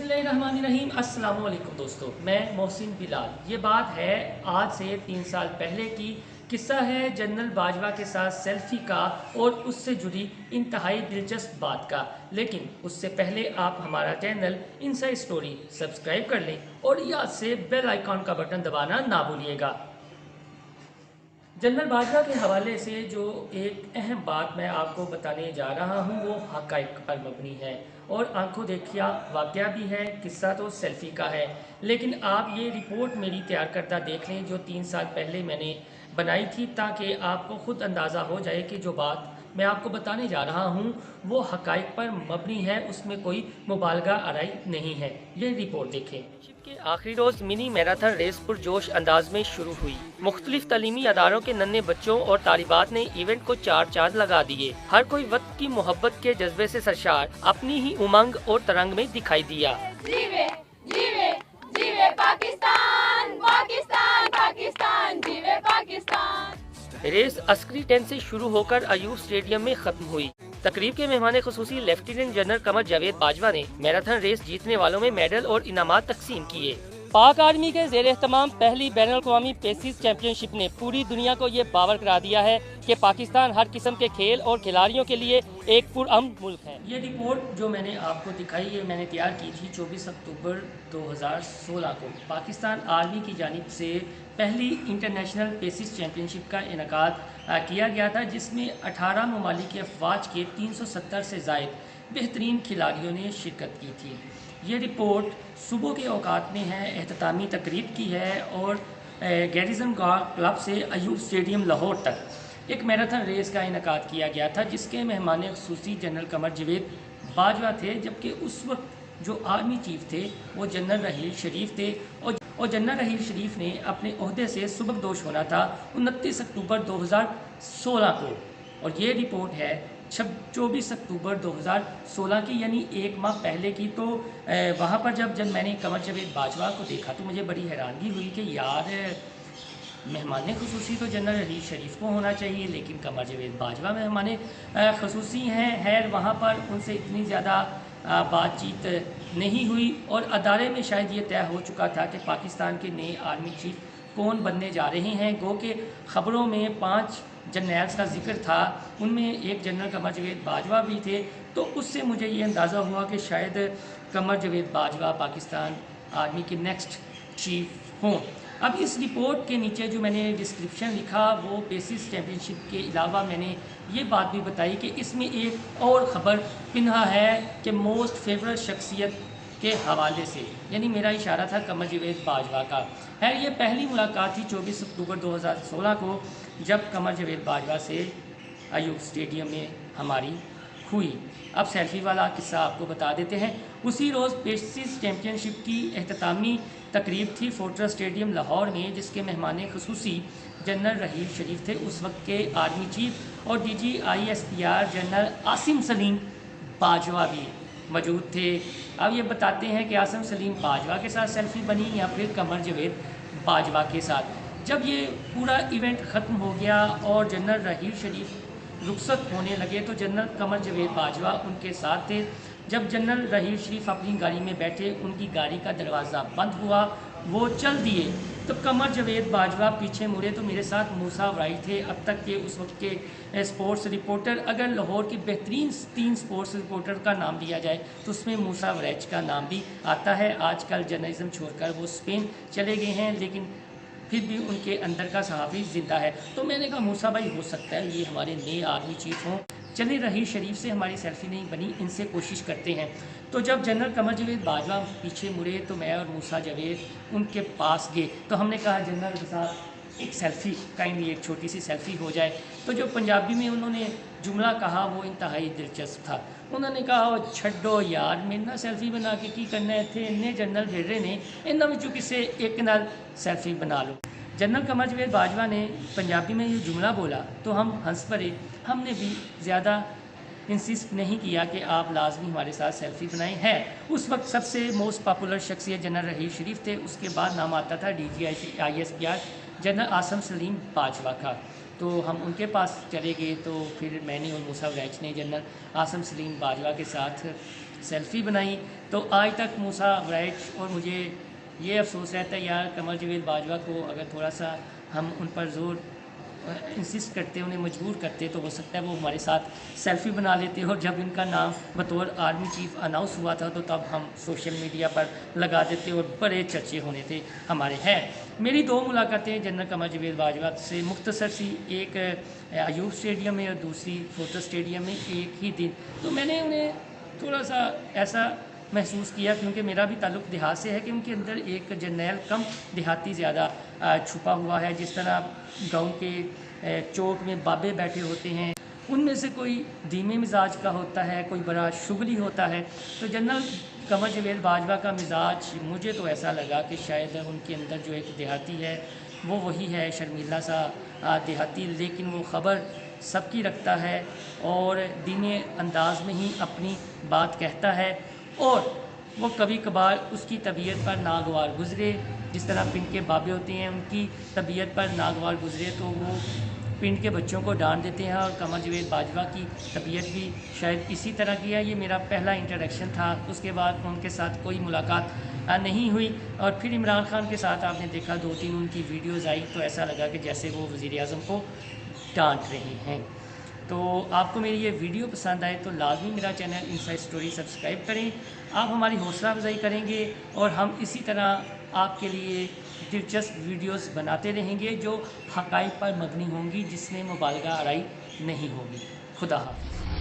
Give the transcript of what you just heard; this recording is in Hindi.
बिस्मिल्लाहिर्रहमानिर्रहीम। अस्सलाम वालेकुम दोस्तों, मैं मोहसिन बिलाल। ये बात है आज से 3 साल पहले की। किस्सा है जनरल बाजवा के साथ सेल्फी का और उससे जुड़ी इंतहाई दिलचस्प बात का। लेकिन उससे पहले आप हमारा चैनल इनसाइड स्टोरी सब्सक्राइब कर लें और याद से बेल आइकॉन का बटन दबाना ना भूलिएगा। जनरल बाजवा के हवाले से जो एक अहम बात मैं आपको बताने जा रहा हूँ वो हक़ाइक़ पर मबनी है और आंखों देखिया वाक़या भी है। किस्सा तो सेल्फ़ी का है, लेकिन आप ये रिपोर्ट मेरी तैयार करदा देख लें जो 3 साल पहले मैंने बनाई थी, ताकि आपको ख़ुद अंदाज़ा हो जाए कि जो बात मैं आपको बताने जा रहा हूँ वो हक़ाइक़ पर मबनी है, उसमें कोई मुबालगा आराई नहीं है। ये रिपोर्ट देखें। के आखिरी रोज़ मिनी मैराथन रेस पुरजोश अंदाज में शुरू हुई। मुख्तलिफ तालीमी अदारों के नन्हे बच्चों और तालिबात ने इवेंट को 4 चांद लगा दिए। हर कोई वक्त की मोहब्बत के जज्बे से सरशार अपनी ही उमंग और तरंग में दिखाई दिया। जीवे, जीवे, जीवे पाकिस्तान, पाकिस्तान, पाकिस्तान, जीवे पाकिस्तान। रेस अस्करी टेंट से शुरू होकर अयूब स्टेडियम में खत्म हुई। तकरीब के मेहमान खुसूसी लेफ्टिनेंट जनरल कमर जावेद बाजवा ने मैराथन रेस जीतने वालों में मेडल और इनामात तकसीम किए। पाक आर्मी के ज़ेर एहतमाम पहली बैनुल-अक़वामी पेसिस चैंपियनशिप ने पूरी दुनिया को ये बावर करा दिया है कि पाकिस्तान हर किस्म के खेल और खिलाड़ियों के लिए एक पुरअमन मुल्क है। ये रिपोर्ट जो मैंने आपको दिखाई है मैंने तैयार की थी 24 अक्टूबर 2016 को। पाकिस्तान आर्मी की जानिब से पहली इंटरनेशनल पेसिस चैंपियनशिप का इनेकाद किया गया था, जिसमें 18 ममालिक की अफवाज के 370 से ज़ायद बेहतरीन खिलाड़ियों ने शिरकत की थी। ये रिपोर्ट सुबह के औकात में है, एहततामी तकरीब की है और गैरिजन क्लब से अयूब स्टेडियम लाहौर तक एक मैराथन रेस का इनेकाद किया गया था, जिसके मेहमान खुसूसी जनरल कमर जावेद बाजवा थे, जबकि उस वक्त जो आर्मी चीफ थे वो जनरल रहील शरीफ थे और जनरल रहील शरीफ ने अपने ओहदे से सुबकदोश होना था 29 अक्टूबर 2016 को। और ये रिपोर्ट है 24 अक्टूबर 2016 की, यानी एक माह पहले की। तो वहाँ पर जब मैंने कमर जावेद बाजवा को देखा तो मुझे बड़ी हैरानगी हुई कि यार मेहमान खुसूसी तो जनरल रहील शरीफ को होना चाहिए, लेकिन कमर जावेद बाजवा मेहमान खुसूसी हैं। खैर वहाँ पर उनसे इतनी ज़्यादा बातचीत नहीं हुई और अदारे में शायद ये तय हो चुका था कि पाकिस्तान के नए आर्मी चीफ कौन बनने जा रहे हैं। गो के ख़बरों में 5 जनरल्स का जिक्र था, उनमें एक जनरल कमर जावेद बाजवा भी थे। तो उससे मुझे ये अंदाज़ा हुआ कि शायद कमर जावेद बाजवा पाकिस्तान आर्मी के नेक्स्ट चीफ हों। अब इस रिपोर्ट के नीचे जो मैंने डिस्क्रिप्शन लिखा वो पेसिस चैम्पियनशिप के अलावा मैंने ये बात भी बताई कि इसमें एक और ख़बर पिन्हा है कि मोस्ट फेवरेट शख्सियत के हवाले से, यानी मेरा इशारा था कमर जावेद बाजवा का। है ये पहली मुलाकात थी 24 अक्टूबर 2016 को, जब कमर जावेद बाजवा से अयूब स्टेडियम में हमारी हुई। अब सेल्फी वाला किस्सा आपको बता देते हैं। उसी रोज़ पेसिस चैम्पियनशिप की एहततामी तकरीब थी फोर्ट्रेस स्टेडियम लाहौर में, जिसके मेहमान खुसूसी जनरल रहील शरीफ थे, उस वक्त के आर्मी चीफ, और DGISPR जनरल आसिम सलीम बाजवा भी मौजूद थे। अब ये बताते हैं कि आसिम सलीम बाजवा के साथ सेल्फ़ी बनी या फिर कमर जावेद बाजवा के साथ। जब ये पूरा इवेंट ख़त्म हो गया और जनरल रहील शरीफ रुखसत होने लगे तो जनरल कमर जावेद बाजवा उनके साथ थे। जब जनरल रहील शरीफ अपनी गाड़ी में बैठे, उनकी गाड़ी का दरवाज़ा बंद हुआ, वो चल दिए, तो कमर जावेद बाजवा पीछे मुड़े तो मेरे साथ मूसा वराई थे, अब तक के उस वक्त के स्पोर्ट्स रिपोर्टर। अगर लाहौर की बेहतरीन 3 स्पोर्ट्स रिपोर्टर का नाम लिया जाए तो उसमें मूसा वराइच का नाम भी आता है। आजकल जर्नलिज्म छोड़कर वो स्पेन चले गए हैं, लेकिन फिर भी उनके अंदर का सहाफ़ी ज़िंदा है। तो मैंने कहा मूसा भाई हो सकता है ये हमारे नए आर्मी चीफ हों। चले रहील शरीफ से हमारी सेल्फ़ी नहीं बनी, इनसे कोशिश करते हैं। तो जब जनरल कमर जावेद बाजवा पीछे मुड़े तो मैं और मूसा जावेद उनके पास गए। तो हमने कहा जनरल साहब एक सेल्फ़ी काइंडली, एक छोटी सी सेल्फ़ी हो जाए। तो जो पंजाबी में उन्होंने जुमला कहा वो इंतहाई दिलचस्प था। उन्होंने कहा छड्डो यार, मेरे ना सेल्फ़ी बना के की करना है, थे इन्ने जनरल भेड़े ने, इन्हों विचों किसी एक नाल सेल्फ़ी बना लो। जनरल कमर जावेद बाजवा ने पंजाबी में ये जुमला बोला तो हम हंस पड़े। हमने भी ज़्यादा इंसिस्ट नहीं किया कि आप लाजमी हमारे साथ सेल्फ़ी बनाएं। है उस वक्त सबसे मोस्ट पॉपुलर शख्सियत जनरल रहील शरीफ थे, उसके बाद नाम आता था DGISPR जनरल आसिम सलीम बाजवा का। तो हम उनके पास चले गए। तो फिर मैंने और मूसा वराइच ने जनरल आसिम सलीम बाजवा के साथ सेल्फ़ी बनाई। तो आज तक मूसा वाइट और मुझे ये अफसोस रहता है यार, कमर जावेद बाजवा को अगर थोड़ा सा हम उन पर ज़ोर इंसिस्ट करते, उन्हें मजबूर करते, तो हो सकता है वो हमारे साथ सेल्फ़ी बना लेते। और जब इनका नाम बतौर आर्मी चीफ़ अनाउंस हुआ था तो तब हम सोशल मीडिया पर लगा देते और बड़े चर्चे होने थे हमारे। हैं मेरी 2 मुलाकातें जनरल कमर जावेद बाजवा से मुख्तसर सी, एक अयूब स्टेडियम में और दूसरी फोर्टिस स्टेडियम में एक ही दिन। तो मैंने उन्हें थोड़ा सा ऐसा महसूस किया, क्योंकि मेरा भी ताल्लुक़ देहात से है, कि उनके अंदर एक जर्नैल कम देहाती ज़्यादा छुपा हुआ है। जिस तरह गांव के चौक में बाबे बैठे होते हैं, उनमें से कोई धीमे मिजाज का होता है, कोई बड़ा शुगली होता है। तो जनरल कमर जावेद बाजवा का मिजाज मुझे तो ऐसा लगा कि शायद उनके अंदर जो एक देहाती है वो वही है, शर्मीला सा देहाती, लेकिन वो ख़बर सबकी रखता है और धीमे अंदाज में ही अपनी बात कहता है। और वो कभी कभार उसकी तबीयत पर नागवार गुज़रे, जिस तरह पिंड के बाबे होते हैं उनकी तबीयत पर नागवार गुज़रे तो वो पिंड के बच्चों को डांट देते हैं। और कमर जावेद बाजवा की तबीयत भी शायद इसी तरह की है। ये मेरा पहला इंटरेक्शन था, उसके बाद उनके साथ कोई मुलाकात नहीं हुई। और फिर इमरान खान के साथ आपने देखा 2-3 उनकी वीडियोज़ आई, तो ऐसा लगा कि जैसे वो वज़ीर-ए-आज़म को डांट रहे हैं। तो आपको मेरी ये वीडियो पसंद आए तो लाजमी मेरा चैनल इनसाइड स्टोरी सब्सक्राइब करें। आप हमारी हौसला अफजाई करेंगे और हम इसी तरह आपके लिए दिलचस्प वीडियोस बनाते रहेंगे जो हक़ाइक़ पर मबनी होंगी, जिसमें मुबालगा आराई नहीं होगी। खुदा हाफ़िज़।